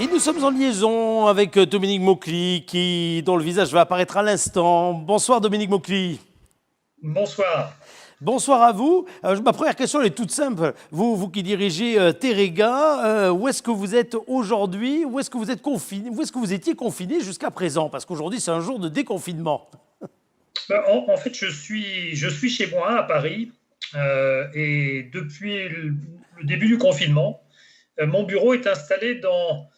Et nous sommes en liaison avec Dominique Maucly, dont le visage va apparaître à l'instant. Bonsoir Dominique Maucly. Bonsoir. Bonsoir à vous. Ma première question elle est toute simple. Vous qui dirigez Teréga, où est-ce que vous êtes aujourd'hui? Où est-ce que vous êtes confiné? Où est-ce que vous étiez confiné jusqu'à présent? Parce qu'aujourd'hui, c'est un jour de déconfinement. En fait, je suis chez moi à Paris et depuis le début du confinement, mon bureau est installé dans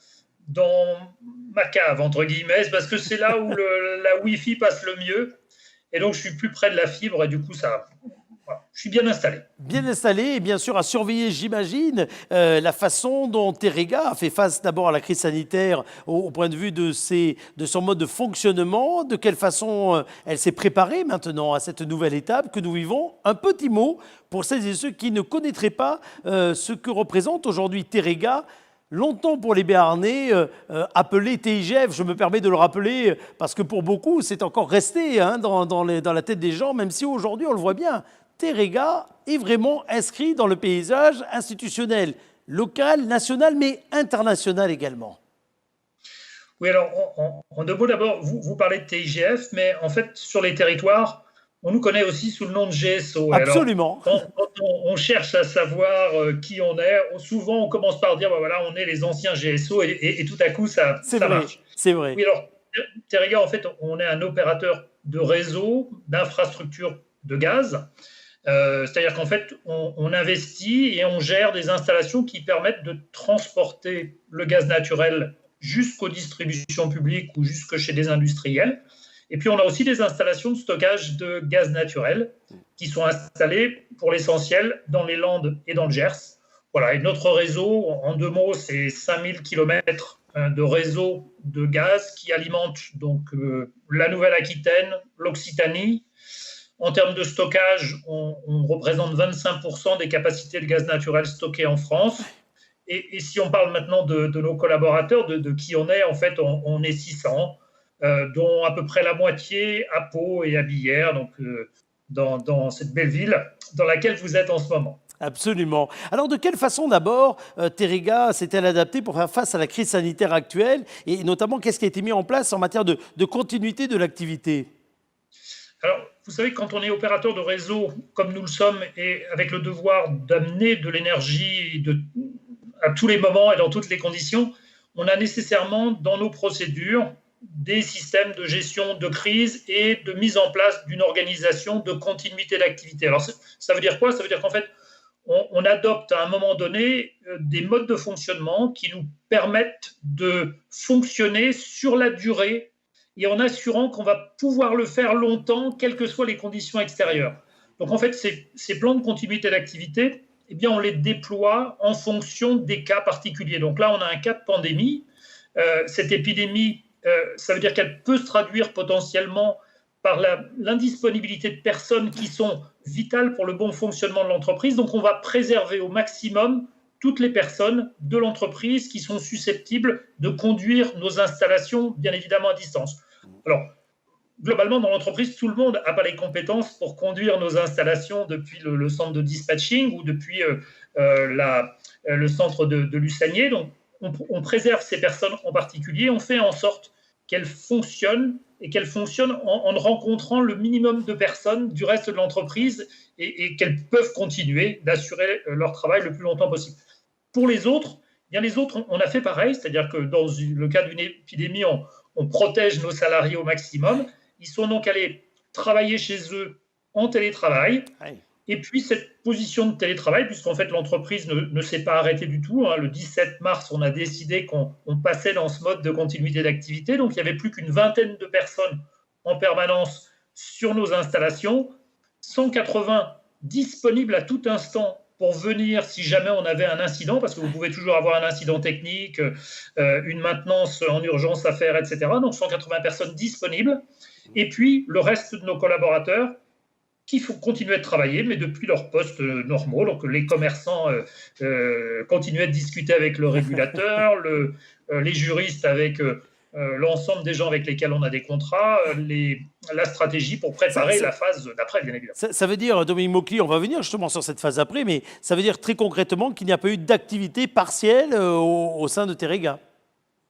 ma cave, entre guillemets, parce que c'est là où la Wi-Fi passe le mieux. Et donc, je suis plus près de la fibre et du coup, voilà, je suis bien installé. Bien installé et bien sûr à surveiller, j'imagine, la façon dont Teréga a fait face d'abord à la crise sanitaire au point de vue de son mode de fonctionnement, de quelle façon elle s'est préparée maintenant à cette nouvelle étape que nous vivons. Un petit mot pour celles et ceux qui ne connaîtraient pas ce que représente aujourd'hui Teréga. Longtemps pour les Béarnais, appelé TIGF, je me permets de le rappeler, parce que pour beaucoup, c'est encore resté dans la tête des gens, même si aujourd'hui, on le voit bien, Teréga est vraiment inscrit dans le paysage institutionnel, local, national, mais international également. Oui, alors, en deux mots, d'abord, vous parlez de TIGF, mais en fait, sur les territoires, on nous connaît aussi sous le nom de GSO. Et alors, Absolument, quand on cherche à savoir qui on est, souvent on commence par dire, bah, voilà, on est les anciens GSO, et tout à coup, c'est ça vrai, marche. c'est vrai. Oui, alors, Teréga, en fait, on est un opérateur de réseau, d'infrastructure de gaz. C'est-à-dire qu'en fait, on investit et on gère des installations qui permettent de transporter le gaz naturel jusqu'aux distributions publiques ou jusque chez des industriels. Et puis, on a aussi des installations de stockage de gaz naturel qui sont installées pour l'essentiel dans les Landes et dans le Gers. Voilà, et notre réseau, en deux mots, c'est 5000 km de réseau de gaz qui alimente donc la Nouvelle-Aquitaine, l'Occitanie. En termes de stockage, on représente 25% des capacités de gaz naturel stockées en France. Et si on parle maintenant de nos collaborateurs, de qui on est, en fait, on est 600, dont à peu près la moitié à Pau et à Billère, donc dans cette belle ville dans laquelle vous êtes en ce moment. Absolument. Alors, de quelle façon d'abord Teréga s'est-elle adaptée pour faire face à la crise sanitaire actuelle et notamment qu'est-ce qui a été mis en place en matière de continuité de l'activité? Alors, vous savez, quand on est opérateur de réseau, comme nous le sommes, et avec le devoir d'amener de l'énergie à tous les moments et dans toutes les conditions, on a nécessairement dans nos procédures des systèmes de gestion de crise et de mise en place d'une organisation de continuité d'activité. Alors, ça veut dire quoi? Ça veut dire qu'en fait, on adopte à un moment donné des modes de fonctionnement qui nous permettent de fonctionner sur la durée et en assurant qu'on va pouvoir le faire longtemps, quelles que soient les conditions extérieures. Donc en fait, ces plans de continuité d'activité, eh bien, on les déploie en fonction des cas particuliers. Donc là, on a un cas de pandémie. Cette épidémie, ça veut dire qu'elle peut se traduire potentiellement par l'indisponibilité de personnes qui sont vitales pour le bon fonctionnement de l'entreprise. Donc on va préserver au maximum toutes les personnes de l'entreprise qui sont susceptibles de conduire nos installations, bien évidemment à distance. Alors, globalement, dans l'entreprise, tout le monde n'a pas les compétences pour conduire nos installations depuis le centre de dispatching ou depuis le centre de Lussagné. Donc, on préserve ces personnes en particulier. On fait en sorte qu'elles fonctionnent et qu'elles fonctionnent en rencontrant le minimum de personnes du reste de l'entreprise et qu'elles peuvent continuer d'assurer leur travail le plus longtemps possible. Pour les autres, eh bien les autres, on a fait pareil, c'est-à-dire que dans le cas d'une épidémie, on protège nos salariés au maximum. Ils sont donc allés travailler chez eux en télétravail. Et puis, cette position de télétravail, puisqu'en fait, l'entreprise ne s'est pas arrêtée du tout. Le 17 mars, on a décidé qu'on passait dans ce mode de continuité d'activité. Donc, il n'y avait plus qu'une vingtaine de personnes en permanence sur nos installations, 180 disponibles à tout instant pour venir si jamais on avait un incident, parce que vous pouvez toujours avoir un incident technique, une maintenance en urgence à faire, etc. Donc, 180 personnes disponibles. Et puis, le reste de nos collaborateurs qui faut continuer de travailler, mais depuis leurs postes normaux. Donc, les commerçants continuaient de discuter avec le régulateur, les juristes avec l'ensemble des gens avec lesquels on a des contrats, la stratégie pour préparer la phase d'après, bien évidemment. Ça veut dire, Dominique Maucly, on va venir justement sur cette phase d'après, mais ça veut dire très concrètement qu'il n'y a pas eu d'activité partielle au sein de Teréga.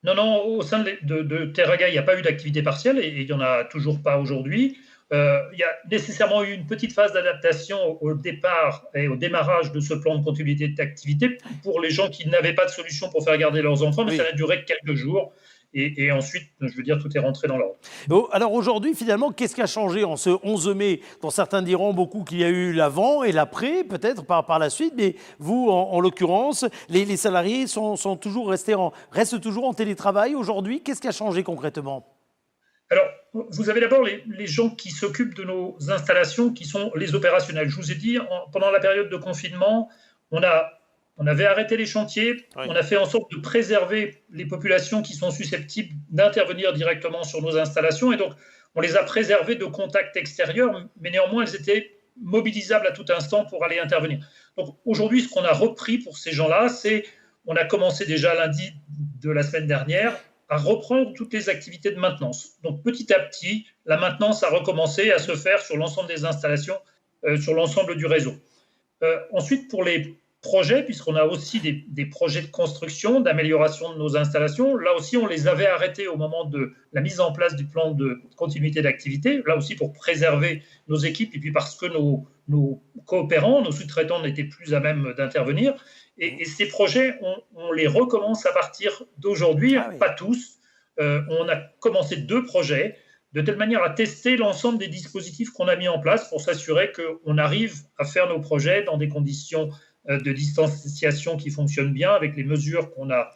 Non, non, au sein de Terraga, il n'y a pas eu d'activité partielle et il n'y en a toujours pas aujourd'hui. Il y a nécessairement eu une petite phase d'adaptation au départ et au démarrage de ce plan de continuité d'activité pour les gens qui n'avaient pas de solution pour faire garder leurs enfants, mais ça Oui. a duré quelques jours. Et ensuite, je veux dire, tout est rentré dans l'ordre. Alors aujourd'hui, finalement, qu'est-ce qui a changé en ce 11 mai, dont certains diront beaucoup qu'il y a eu l'avant et l'après, peut-être par la suite, mais vous, en l'occurrence, les salariés restent toujours en télétravail aujourd'hui. Qu'est-ce qui a changé concrètement? Alors, vous avez d'abord les gens qui s'occupent de nos installations, qui sont les opérationnels. Je vous ai dit, pendant la période de confinement, on avait arrêté les chantiers, Oui. on a fait en sorte de préserver les populations qui sont susceptibles d'intervenir directement sur nos installations, et donc on les a préservées de contacts extérieurs, mais néanmoins elles étaient mobilisables à tout instant pour aller intervenir. Donc aujourd'hui, ce qu'on a repris pour ces gens-là, on a commencé déjà lundi de la semaine dernière à reprendre toutes les activités de maintenance. Donc petit à petit, la maintenance a recommencé à se faire sur l'ensemble des installations, sur l'ensemble du réseau. Ensuite, pour les projets, puisqu'on a aussi des projets de construction, d'amélioration de nos installations, là aussi, on les avait arrêtés au moment de la mise en place du plan de continuité d'activité, là aussi pour préserver nos équipes, et puis parce que nos coopérants, nos sous-traitants n'étaient plus à même d'intervenir. Et ces projets, on les recommence à partir d'aujourd'hui, Ah oui. pas tous. On a commencé 2 projets, de telle manière à tester l'ensemble des dispositifs qu'on a mis en place pour s'assurer qu'on arrive à faire nos projets dans des conditions de distanciation qui fonctionnent bien, avec les mesures qu'on a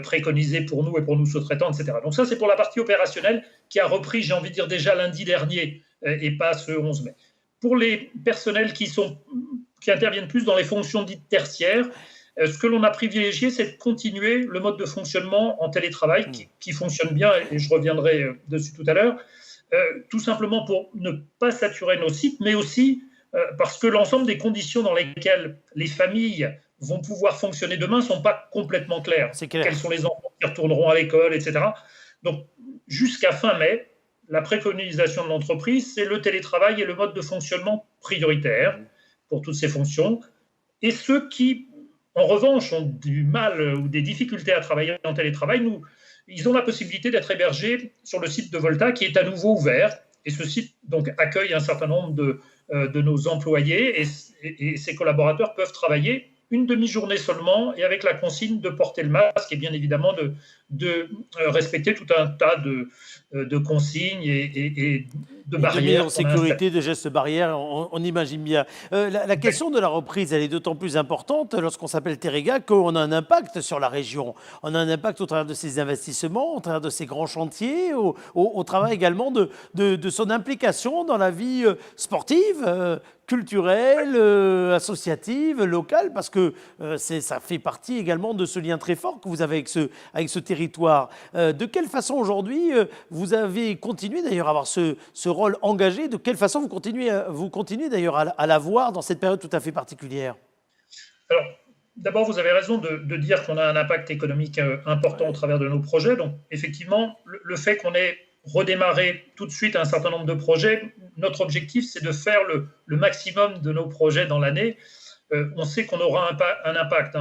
préconisées pour nous et pour nos sous-traitants, etc. Donc ça, c'est pour la partie opérationnelle qui a repris, j'ai envie de dire, déjà lundi dernier et pas ce 11 mai. Pour les personnels qui interviennent plus dans les fonctions dites tertiaires, ce que l'on a privilégié, c'est de continuer le mode de fonctionnement en télétravail qui fonctionne bien, et je reviendrai dessus tout à l'heure, tout simplement pour ne pas saturer nos sites, mais aussi parce que l'ensemble des conditions dans lesquelles les familles vont pouvoir fonctionner demain ne sont pas complètement claires. C'est clair. Quels sont les enfants qui retourneront à l'école, etc. Donc, jusqu'à fin mai, la préconisation de l'entreprise, c'est le télétravail et le mode de fonctionnement prioritaire pour toutes ces fonctions. Et ceux qui, en revanche, ont du mal ou des difficultés à travailler en télétravail, ils ont la possibilité d'être hébergés sur le site de Volta, qui est à nouveau ouvert. Et ce site donc, accueille un certain nombre de nos employés, et ces collaborateurs peuvent travailler une demi-journée seulement, et avec la consigne de porter le masque et bien évidemment de respecter tout un tas de consignes et de barrières. De mise en sécurité, de gestes barrières, on imagine bien. La question de la reprise, elle est d'autant plus importante lorsqu'on s'appelle Terrega qu'on a un impact sur la région. On a un impact au travers de ses investissements, au travers de ses grands chantiers, au travers également de son implication dans la vie sportive, culturelle, associative, locale, parce que ça fait partie également de ce lien très fort que vous avez avec ce territoire. De quelle façon aujourd'hui vous avez continué d'ailleurs à avoir ce rôle engagé? De quelle façon vous continuez d'ailleurs à l'avoir dans cette période tout à fait particulière? Alors, d'abord, vous avez raison de dire qu'on a un impact économique important au travers de nos projets. Donc, effectivement, le fait qu'on ait redémarrer tout de suite un certain nombre de projets. Notre objectif, c'est de faire le maximum de nos projets dans l'année. On sait qu'on aura un impact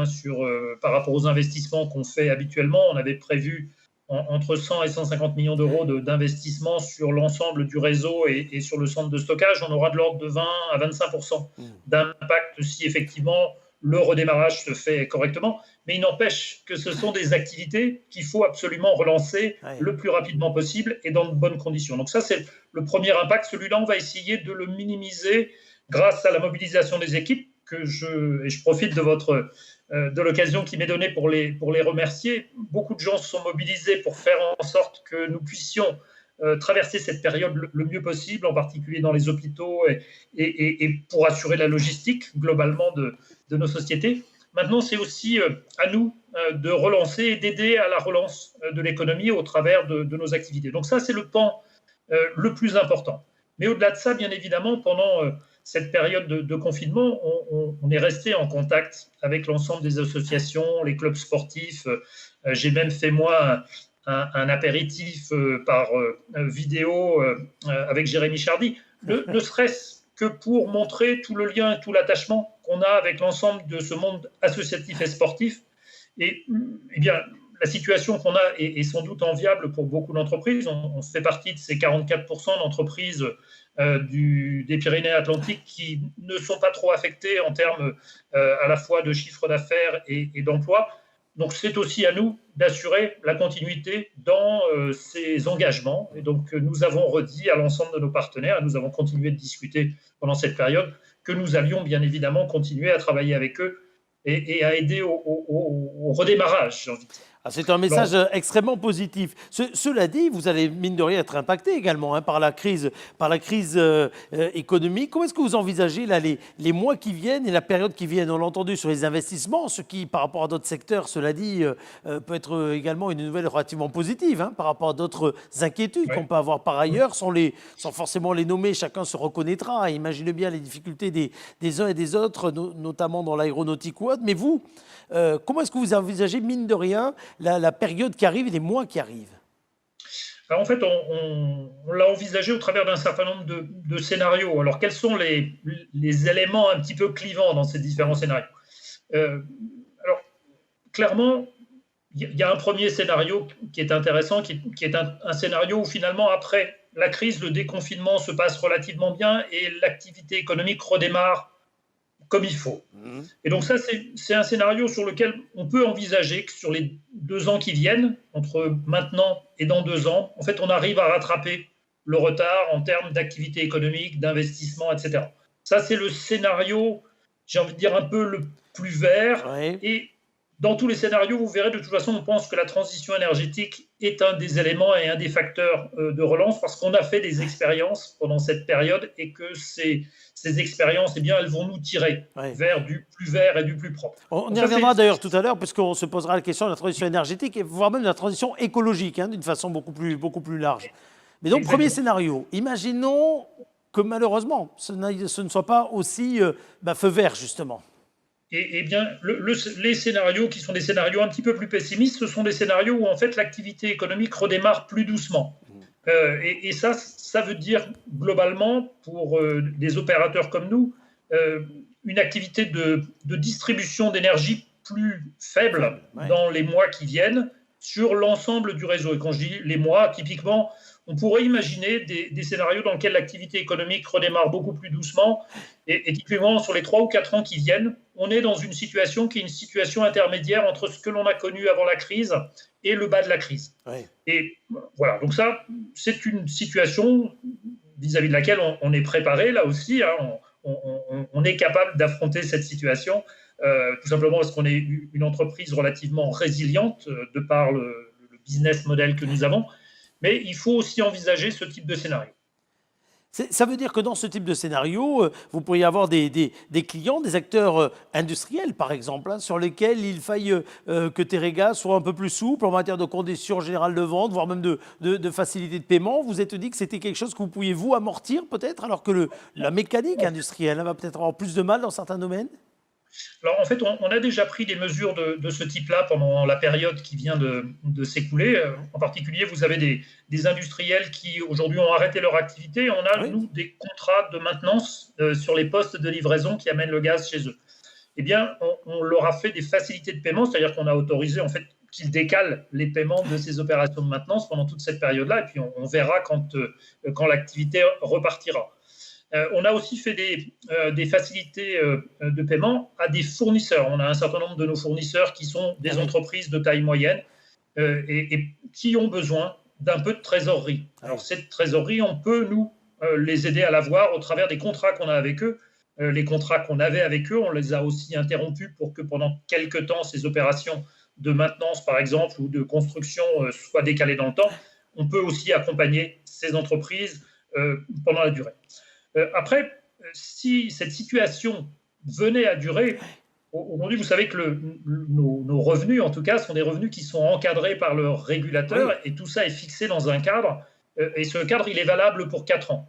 par rapport aux investissements qu'on fait habituellement. On avait prévu entre 100 et 150 millions d'euros d'investissement sur l'ensemble du réseau et sur le centre de stockage. On aura de l'ordre de 20 à 25% d'impact si effectivement le redémarrage se fait correctement. Mais il n'empêche que ce sont des activités qu'il faut absolument relancer le plus rapidement possible et dans de bonnes conditions. Donc ça, c'est le premier impact. Celui-là, on va essayer de le minimiser grâce à la mobilisation des équipes, et je profite de l'occasion qui m'est donnée pour les remercier. Beaucoup de gens se sont mobilisés pour faire en sorte que nous puissions traverser cette période le mieux possible, en particulier dans les hôpitaux et pour assurer la logistique globalement de nos sociétés. Maintenant, c'est aussi à nous de relancer et d'aider à la relance de l'économie au travers de nos activités. Donc ça, c'est le pan le plus important. Mais au-delà de ça, bien évidemment, pendant cette période de confinement, on est resté en contact avec l'ensemble des associations, les clubs sportifs. J'ai même fait, moi, un apéritif par vidéo avec Jérémy Chardy, ne serait-ce que pour montrer tout le lien et tout l'attachement qu'on a avec l'ensemble de ce monde associatif et sportif. Et bien, la situation qu'on a est sans doute enviable pour beaucoup d'entreprises. On fait partie de ces 44% d'entreprises des Pyrénées-Atlantiques qui ne sont pas trop affectées en termes à la fois de chiffre d'affaires et d'emploi. Donc, c'est aussi à nous d'assurer la continuité dans ces engagements. Et donc, nous avons redit à l'ensemble de nos partenaires, et nous avons continué de discuter pendant cette période, que nous allions bien évidemment continuer à travailler avec eux et à aider au redémarrage, j'ai envie de dire. C'est un message extrêmement positif. Cela dit, vous allez mine de rien être impacté également par la crise économique. Comment est-ce que vous envisagez là, les mois qui viennent et la période qui vient? On l'a entendu sur les investissements, ce qui, par rapport à d'autres secteurs, cela dit, peut être également une nouvelle relativement positive par rapport à d'autres inquiétudes qu'on peut avoir par ailleurs, sans forcément les nommer. Chacun se reconnaîtra. Imaginez bien les difficultés des uns et des autres, notamment dans l'aéronautique ou autre. Mais vous, comment est-ce que vous envisagez, mine de rien, la période qui arrive et les mois qui arrivent? Alors en fait, on l'a envisagé au travers d'un certain nombre de scénarios. Alors, quels sont les éléments un petit peu clivants dans ces différents scénarios? Alors, clairement, il y a un premier scénario qui est intéressant, qui est un scénario où finalement, après la crise, le déconfinement se passe relativement bien et l'activité économique redémarre comme il faut. Et donc ça, c'est un scénario sur lequel on peut envisager que sur les 2 ans qui viennent, entre maintenant et dans 2 ans, en fait, on arrive à rattraper le retard en termes d'activité économique, d'investissement, etc. Ça, c'est le scénario, j'ai envie de dire, un peu le plus vert. Ouais. Et dans tous les scénarios, vous verrez, de toute façon, on pense que la transition énergétique est un des éléments et un des facteurs de relance, parce qu'on a fait des expériences pendant cette période et que ces expériences, eh bien, elles vont nous tirer vers du plus vert et du plus propre. On y reviendra d'ailleurs tout à l'heure, puisqu'on se posera la question de la transition énergétique, et voire même de la transition écologique, d'une façon beaucoup plus large. Mais donc, premier scénario, imaginons que malheureusement, ce ne soit pas aussi feu vert, justement. Eh bien, les scénarios qui sont des scénarios un petit peu plus pessimistes, ce sont des scénarios où en fait l'activité économique redémarre plus doucement. Et ça veut dire globalement pour des opérateurs comme nous une activité de distribution d'énergie plus faible dans les mois qui viennent sur l'ensemble du réseau. Et quand je dis les mois, typiquement, on pourrait imaginer des scénarios dans lesquels l'activité économique redémarre beaucoup plus doucement. Et typiquement, sur les 3 ou 4 ans qui viennent, on est dans une situation qui est une situation intermédiaire entre ce que l'on a connu avant la crise et le bas de la crise. Et voilà, donc ça, c'est une situation vis-à-vis de laquelle on est préparé, là aussi. On est capable d'affronter cette situation, tout simplement parce qu'on est une entreprise relativement résiliente de par le business model que nous avons. Mais il faut aussi envisager ce type de scénario. Ça veut dire que dans ce type de scénario, vous pourriez avoir des clients, des acteurs industriels, par exemple, sur lesquels il faille que Teréga soit un peu plus souple en matière de conditions générales de vente, voire même de facilité de paiement. Vous êtes dit que c'était quelque chose que vous pouviez vous amortir peut-être, alors que la mécanique industrielle va peut-être avoir plus de mal dans certains domaines? Alors en fait, on a déjà pris des mesures de ce type-là pendant la période qui vient de s'écouler. En particulier, vous avez des industriels qui aujourd'hui ont arrêté leur activité. On a, nous, des contrats de maintenance sur les postes de livraison qui amènent le gaz chez eux. Eh bien, on leur a fait des facilités de paiement, c'est-à-dire qu'on a autorisé en fait qu'ils décalent les paiements de ces opérations de maintenance pendant toute cette période-là, et puis on verra quand l'activité repartira. On a aussi fait des facilités de paiement à des fournisseurs. On a un certain nombre de nos fournisseurs qui sont des entreprises de taille moyenne et qui ont besoin d'un peu de trésorerie. Alors cette trésorerie, on peut nous les aider à l'avoir au travers des contrats qu'on a avec eux. Les contrats qu'on avait avec eux, on les a aussi interrompus pour que pendant quelques temps, ces opérations de maintenance, par exemple, ou de construction soient décalées dans le temps. On peut aussi accompagner ces entreprises pendant la durée. Après, si cette situation venait à durer, aujourd'hui, vous savez que nos revenus, en tout cas, sont des revenus qui sont encadrés par le régulateur, et tout ça est fixé dans un cadre, et ce cadre, il est valable pour 4 ans.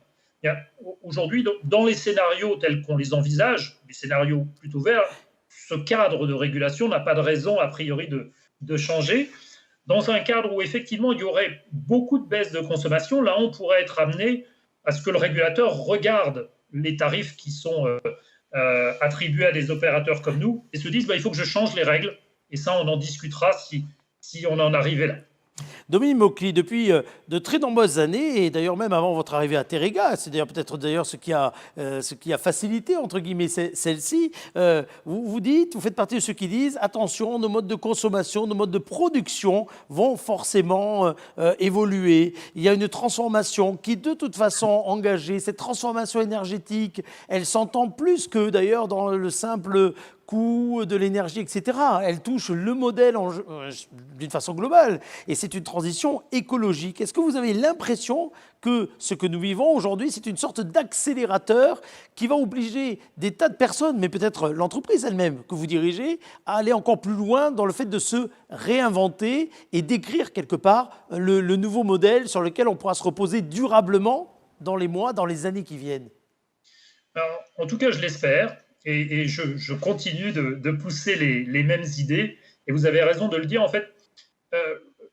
Aujourd'hui, dans les scénarios tels qu'on les envisage, les scénarios plutôt verts, ce cadre de régulation n'a pas de raison, a priori, de changer. Dans un cadre où, effectivement, il y aurait beaucoup de baisse de consommation, là, on pourrait être amené à ce que le régulateur regarde les tarifs qui sont attribués à des opérateurs comme nous et se dise il faut que je change les règles. Et ça, on en discutera si si on en arrivait là. Dominique Maucly, depuis de très nombreuses années, et d'ailleurs même avant votre arrivée à Terega, c'est d'ailleurs peut-être d'ailleurs ce qui a facilité entre guillemets celle-ci, vous dites, vous faites partie de ceux qui disent attention, nos modes de consommation, nos modes de production vont forcément évoluer. Il y a une transformation qui de toute façon engagée. Cette transformation énergétique, elle s'entend plus que d'ailleurs dans le simple coût de l'énergie, etc. Elle touche le modèle d'une façon globale. Et c'est une transition écologique. Est-ce que vous avez l'impression que ce que nous vivons aujourd'hui, c'est une sorte d'accélérateur qui va obliger des tas de personnes, mais peut-être l'entreprise elle-même que vous dirigez, à aller encore plus loin dans le fait de se réinventer et d'écrire quelque part le nouveau modèle sur lequel on pourra se reposer durablement dans les mois, dans les années qui viennent? Alors, en tout cas, je l'espère. Et je continue de pousser les mêmes idées. Et vous avez raison de le dire. En fait,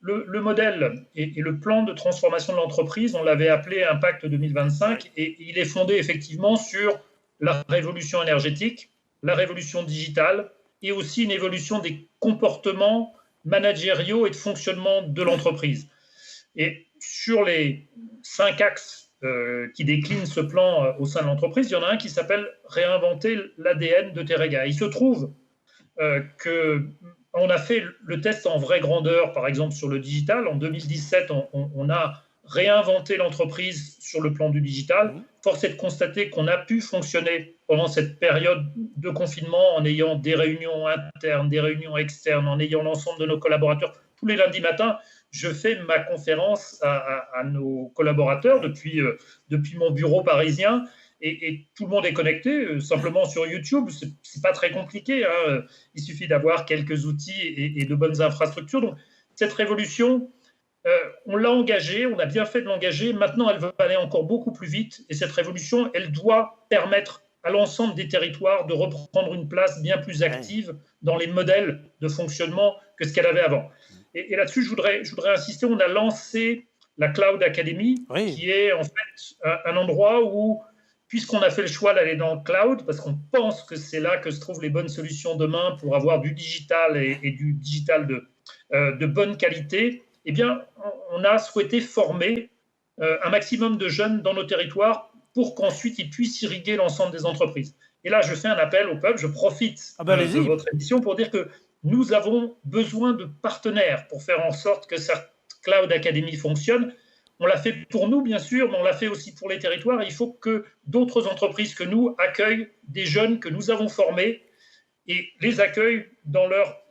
le modèle et le plan de transformation de l'entreprise, on l'avait appelé Impact 2025, et il est fondé effectivement sur la révolution énergétique, la révolution digitale, et aussi une évolution des comportements managériaux et de fonctionnement de l'entreprise. Et sur les 5 axes qui déclinent ce plan au sein de l'entreprise, il y en a un qui s'appelle réinventer l'ADN de Terega. Il se trouve qu'on a fait le test en vraie grandeur, par exemple sur le digital. En 2017, on a réinventé l'entreprise sur le plan du digital. Force est de constater qu'on a pu fonctionner pendant cette période de confinement en ayant des réunions internes, des réunions externes, en ayant l'ensemble de nos collaborateurs. Tous les lundis matins, je fais ma conférence à nos collaborateurs depuis mon bureau parisien, et tout le monde est connecté simplement sur YouTube. C'est pas très compliqué, hein. Il suffit d'avoir quelques outils et de bonnes infrastructures. Donc cette révolution, on l'a engagée, on a bien fait de l'engager. Maintenant, elle va aller encore beaucoup plus vite, et cette révolution, elle doit permettre à l'ensemble des territoires de reprendre une place bien plus active dans les modèles de fonctionnement que ce qu'elle avait avant. Et là-dessus, je voudrais insister. On a lancé la Cloud Academy, qui est en fait un endroit où, puisqu'on a fait le choix d'aller dans le cloud, parce qu'on pense que c'est là que se trouvent les bonnes solutions demain pour avoir du digital et du digital de bonne qualité, eh bien, on a souhaité former un maximum de jeunes dans nos territoires pour qu'ensuite ils puissent irriguer l'ensemble des entreprises. Et là, je fais un appel au peuple. Je profite de votre émission pour dire que nous avons besoin de partenaires pour faire en sorte que cette Cloud Academy fonctionne. On l'a fait pour nous, bien sûr, mais on l'a fait aussi pour les territoires. Il faut que d'autres entreprises que nous accueillent des jeunes que nous avons formés et les accueillent dans leur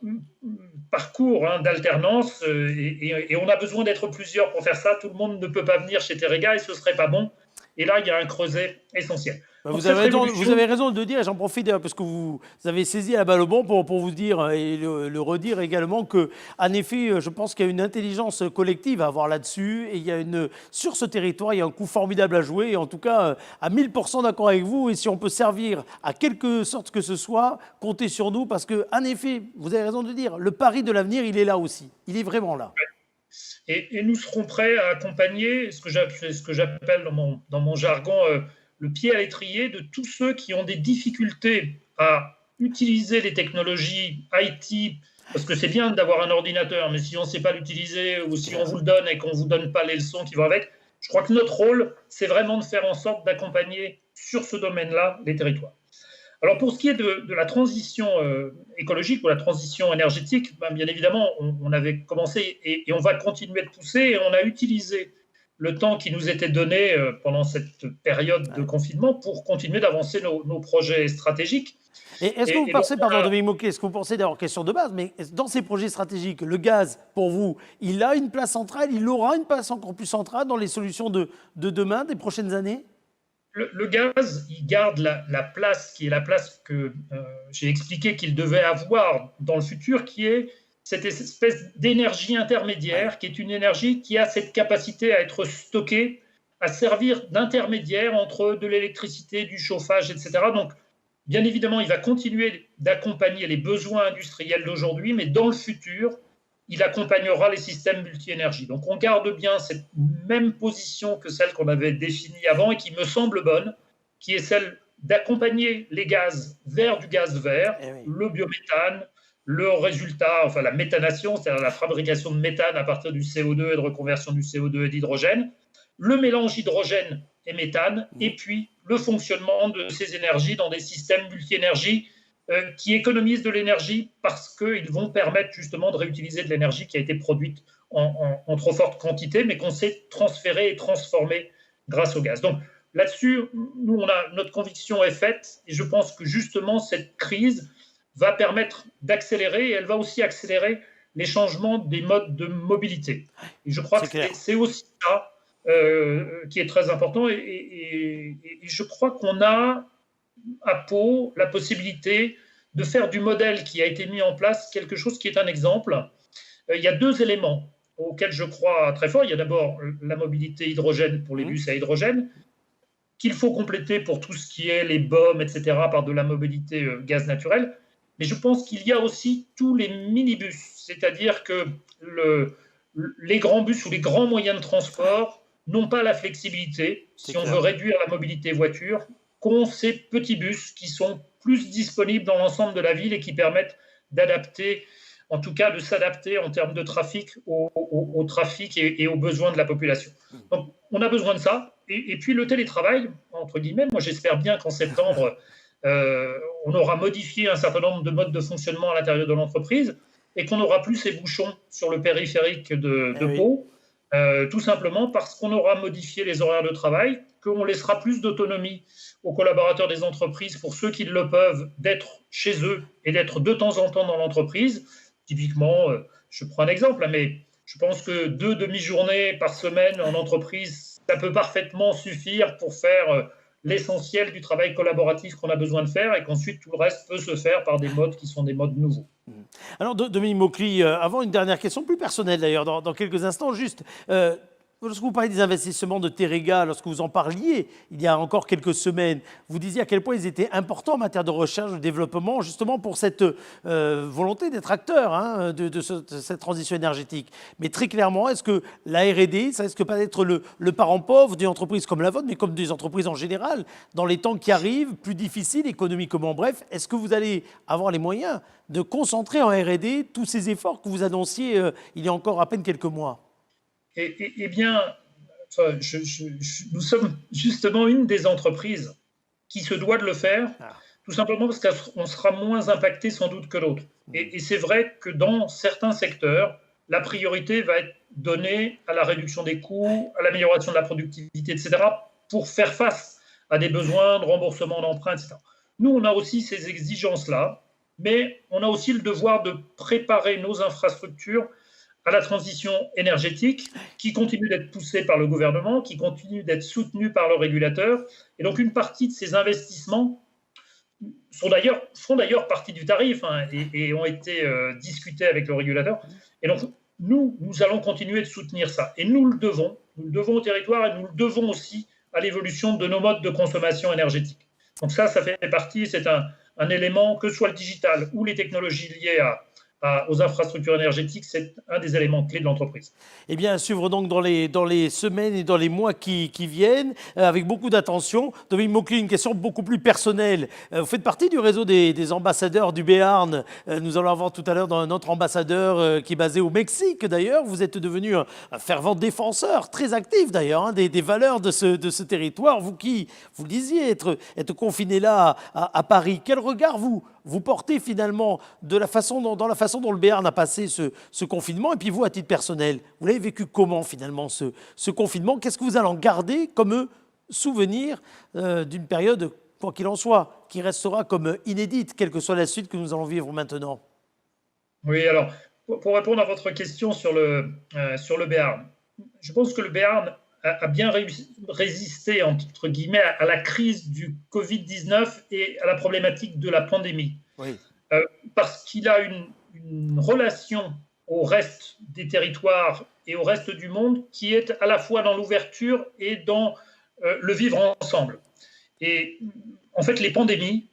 parcours d'alternance. Et on a besoin d'être plusieurs pour faire ça. Tout le monde ne peut pas venir chez Terega et ce ne serait pas bon. Et là, il y a un creuset essentiel. Vous avez raison de le dire, et j'en profite parce que vous avez saisi la balle au bon pour vous dire et le redire également qu'en effet, je pense qu'il y a une intelligence collective à avoir là-dessus, et sur ce territoire, il y a un coup formidable à jouer, et en tout cas, à 1000% d'accord avec vous, et si on peut servir à quelque sorte que ce soit, comptez sur nous, parce qu'en effet, vous avez raison de le dire, le pari de l'avenir, il est là aussi, il est vraiment là. Et nous serons prêts à accompagner ce que j'appelle dans mon jargon le pied à l'étrier de tous ceux qui ont des difficultés à utiliser les technologies IT, parce que c'est bien d'avoir un ordinateur, mais si on ne sait pas l'utiliser, ou si on vous le donne et qu'on ne vous donne pas les leçons qui vont avec, je crois que notre rôle, c'est vraiment de faire en sorte d'accompagner sur ce domaine-là les territoires. Alors pour ce qui est de la transition écologique ou la transition énergétique, bien évidemment, on avait commencé et on va continuer de pousser, et on a utilisé le temps qui nous était donné pendant cette période de confinement pour continuer d'avancer nos projets stratégiques. Et est-ce que vous pensez, pardon Dominique Maucly, est-ce que vous pensez d'avoir question de base, mais dans ces projets stratégiques, le gaz, pour vous, il a une place centrale, il aura une place encore plus centrale dans les solutions de demain, des prochaines années ? Le gaz, il garde la place qui est la place que j'ai expliqué qu'il devait avoir dans le futur, qui est cette espèce d'énergie intermédiaire, qui est une énergie qui a cette capacité à être stockée, à servir d'intermédiaire entre de l'électricité, du chauffage, etc. Donc, bien évidemment, il va continuer d'accompagner les besoins industriels d'aujourd'hui, mais dans le futur, il accompagnera les systèmes multi-énergie. Donc, on garde bien cette même position que celle qu'on avait définie avant et qui me semble bonne, qui est celle d'accompagner les gaz vers du gaz vert, le biométhane, le résultat, enfin la méthanation, c'est-à-dire la fabrication de méthane à partir du CO2 et de reconversion du CO2 et d'hydrogène, le mélange hydrogène et méthane, et puis le fonctionnement de ces énergies dans des systèmes multi-énergie qui économisent de l'énergie parce qu'ils vont permettre justement de réutiliser de l'énergie qui a été produite en trop forte quantité, mais qu'on sait transférer et transformer grâce au gaz. Donc là-dessus, nous, notre conviction est faite, et je pense que justement cette crise va permettre d'accélérer, et elle va aussi accélérer les changements des modes de mobilité. Et je crois que c'est aussi ça qui est très important, et je crois qu'on a à Pau la possibilité de faire du modèle qui a été mis en place quelque chose qui est un exemple. Il y a deux éléments auxquels je crois très fort. Il y a d'abord la mobilité hydrogène pour les bus à hydrogène, qu'il faut compléter pour tout ce qui est les BOM, etc., par de la mobilité gaz naturel. Mais je pense qu'il y a aussi tous les minibus, c'est-à-dire que les grands bus ou les grands moyens de transport n'ont pas la flexibilité, si on veut réduire la mobilité voiture, qu'ont ces petits bus qui sont plus disponibles dans l'ensemble de la ville et qui permettent d'adapter, en tout cas de s'adapter en termes de trafic au trafic et aux besoins de la population. Donc on a besoin de ça. Et puis le télétravail, entre guillemets, moi j'espère bien qu'en septembre, on aura modifié un certain nombre de modes de fonctionnement à l'intérieur de l'entreprise et qu'on n'aura plus ces bouchons sur le périphérique de Pau, tout simplement parce qu'on aura modifié les horaires de travail, qu'on laissera plus d'autonomie aux collaborateurs des entreprises, pour ceux qui le peuvent, d'être chez eux et d'être de temps en temps dans l'entreprise. Typiquement, je prends un exemple, mais je pense que 2 demi-journées par semaine en entreprise, ça peut parfaitement suffire pour faire l'essentiel du travail collaboratif qu'on a besoin de faire, et qu'ensuite tout le reste peut se faire par des modes qui sont des modes nouveaux. Alors, Dominique Maucly, avant une dernière question, plus personnelle d'ailleurs, dans quelques instants, juste, lorsque vous parlez des investissements de Teréga, lorsque vous en parliez il y a encore quelques semaines, vous disiez à quel point ils étaient importants en matière de recherche, de développement, justement pour cette volonté d'être acteur de cette transition énergétique. Mais très clairement, est-ce que la R&D, ça risque pas d'être le parent pauvre d'une entreprise comme la vôtre, mais comme des entreprises en général, dans les temps qui arrivent, plus difficiles économiquement? Bref, est-ce que vous allez avoir les moyens de concentrer en R&D tous ces efforts que vous annonciez il y a encore à peine quelques mois? Eh bien, nous sommes justement une des entreprises qui se doit de le faire, tout simplement parce qu'on sera moins impacté sans doute que l'autre. Et c'est vrai que dans certains secteurs, la priorité va être donnée à la réduction des coûts, à l'amélioration de la productivité, etc., pour faire face à des besoins de remboursement d'emprunts, etc. Nous, on a aussi ces exigences-là, mais on a aussi le devoir de préparer nos infrastructures à la transition énergétique, qui continue d'être poussée par le gouvernement, qui continue d'être soutenue par le régulateur. Et donc, une partie de ces investissements font d'ailleurs partie du tarif et ont été discutés avec le régulateur. Et donc, nous allons continuer de soutenir ça. Et nous le devons au territoire, et nous le devons aussi à l'évolution de nos modes de consommation énergétique. Donc ça fait partie, c'est un élément, que ce soit le digital ou les technologies liées aux infrastructures énergétiques, c'est un des éléments clés de l'entreprise. Eh bien, à suivre donc dans les semaines et dans les mois qui viennent, avec beaucoup d'attention. Dominique Maucly, une question beaucoup plus personnelle. Vous faites partie du réseau des ambassadeurs du Béarn. Nous allons avoir tout à l'heure notre ambassadeur qui est basé au Mexique d'ailleurs. Vous êtes devenu un fervent défenseur, très actif d'ailleurs, des valeurs de ce territoire. Vous qui, vous le disiez, être confiné là à Paris, quel regard vous portez finalement dans la façon dont le Béarn a passé ce confinement? Et puis vous, à titre personnel, vous l'avez vécu comment finalement ce confinement? Qu'est-ce que vous allez en garder comme souvenir d'une période, quoi qu'il en soit, qui restera comme inédite, quelle que soit la suite que nous allons vivre maintenant? Oui, alors, pour répondre à votre question sur le Béarn, je pense que le Béarn a bien résisté, entre guillemets, à la crise du Covid-19 et à la problématique de la pandémie. Oui. Parce qu'il a une relation au reste des territoires et au reste du monde qui est à la fois dans l'ouverture et dans le vivre ensemble. Et en fait, les pandémies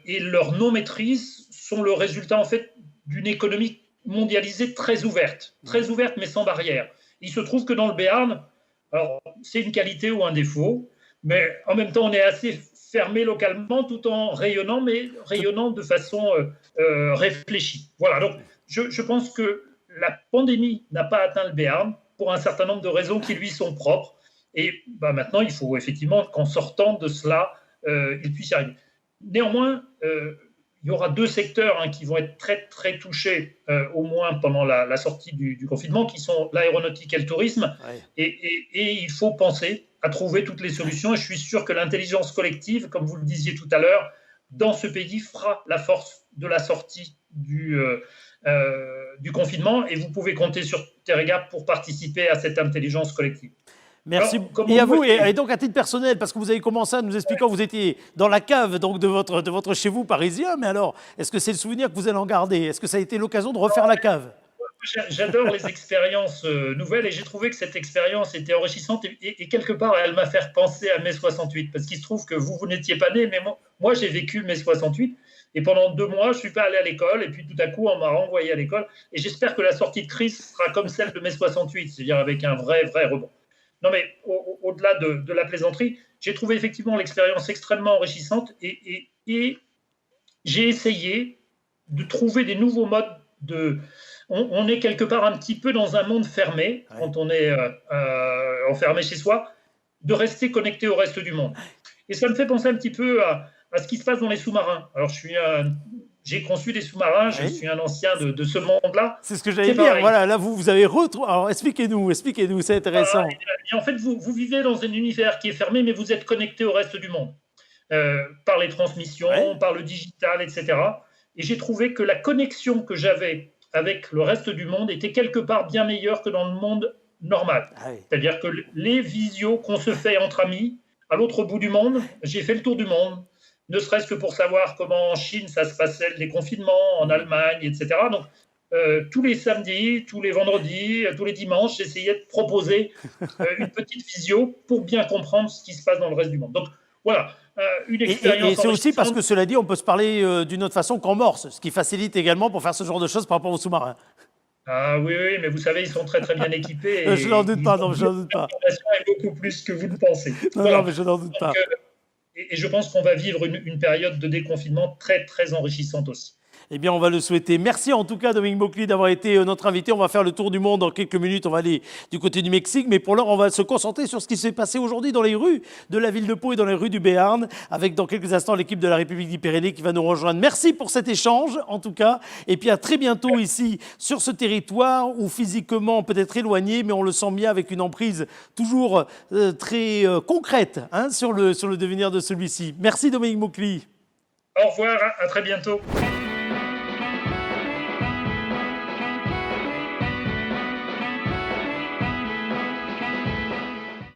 et leur non-maîtrise sont le résultat en fait d'une économie mondialisée très ouverte mais sans barrière. Il se trouve que dans le Béarn, alors c'est une qualité ou un défaut, mais en même temps on est assez fermé localement tout en rayonnant, mais rayonnant de façon réfléchie. Voilà, donc je pense que la pandémie n'a pas atteint le Béarn pour un certain nombre de raisons qui lui sont propres. Et maintenant, il faut effectivement qu'en sortant de cela, il puisse y arriver. Néanmoins, il y aura deux secteurs qui vont être très, très touchés, au moins pendant la sortie du confinement, qui sont l'aéronautique et le tourisme. Ouais. Et il faut penser à trouver toutes les solutions. Et je suis sûr que l'intelligence collective, comme vous le disiez tout à l'heure, dans ce pays, fera la force de la sortie du confinement. Et vous pouvez compter sur Terega pour participer à cette intelligence collective. Merci. Alors, et à vous, et donc à titre personnel, parce que vous avez commencé à nous expliquer que vous étiez dans la cave donc de votre chez vous parisien, mais alors, est-ce que c'est le souvenir que vous allez en garder? Est-ce que ça a été l'occasion de refaire la cave? J'adore les expériences nouvelles et j'ai trouvé que cette expérience était enrichissante et quelque part, elle m'a fait penser à mai 68, parce qu'il se trouve que vous n'étiez pas né, mais moi j'ai vécu mai 68 et pendant 2 mois, je ne suis pas allé à l'école et puis tout à coup, on m'a renvoyé à l'école et j'espère que la sortie de crise sera comme celle de mai 68, c'est-à-dire avec un vrai rebond. Non, mais au-delà de la plaisanterie, j'ai trouvé effectivement l'expérience extrêmement enrichissante et j'ai essayé de trouver des nouveaux modes de... On est quelque part un petit peu dans un monde fermé, ouais, quand on est enfermé chez soi, de rester connecté au reste du monde. Et ça me fait penser un petit peu à ce qui se passe dans les sous-marins. Alors, j'ai conçu des sous-marins, je suis un ancien de ce monde-là. C'est ce que j'allais dire. Voilà, là, vous avez retrouvé. Alors, expliquez-nous, c'est intéressant. Et en fait, vous vivez dans un univers qui est fermé, mais vous êtes connecté au reste du monde. Par les transmissions, ouais, par le digital, etc. Et j'ai trouvé que la connexion que j'avais avec le reste du monde était quelque part bien meilleure que dans le monde normal. Ouais. C'est-à-dire que les visios qu'on se fait entre amis, à l'autre bout du monde, j'ai fait le tour du monde, ne serait-ce que pour savoir comment en Chine ça se passait, les confinements, en Allemagne, etc. Donc, tous les samedis, tous les vendredis, tous les dimanches, j'essayais de proposer une petite visio pour bien comprendre ce qui se passe dans le reste du monde. Donc, voilà, une expérience. Et c'est aussi parce que, cela dit, on peut se parler d'une autre façon qu'en morse, ce qui facilite également pour faire ce genre de choses par rapport aux sous-marins. Ah oui, mais vous savez, ils sont très très bien équipés. Je n'en doute pas, non, je n'en doute pas. L'information est beaucoup plus que vous ne pensez. Non, voilà. Non, mais je n'en doute pas. Et je pense qu'on va vivre une période de déconfinement très très enrichissante aussi. Eh bien, on va le souhaiter. Merci en tout cas, Dominique Maucly, d'avoir été notre invité. On va faire le tour du monde dans quelques minutes. On va aller du côté du Mexique. Mais pour l'heure, on va se concentrer sur ce qui s'est passé aujourd'hui dans les rues de la ville de Pau et dans les rues du Béarn, avec dans quelques instants l'équipe de la République des Pyrénées qui va nous rejoindre. Merci pour cet échange, en tout cas. Et puis à très bientôt ici, sur ce territoire où physiquement peut-être éloigné, mais on le sent bien avec une emprise toujours très concrète sur le devenir de celui-ci. Merci, Dominique Maucly. Au revoir, à très bientôt.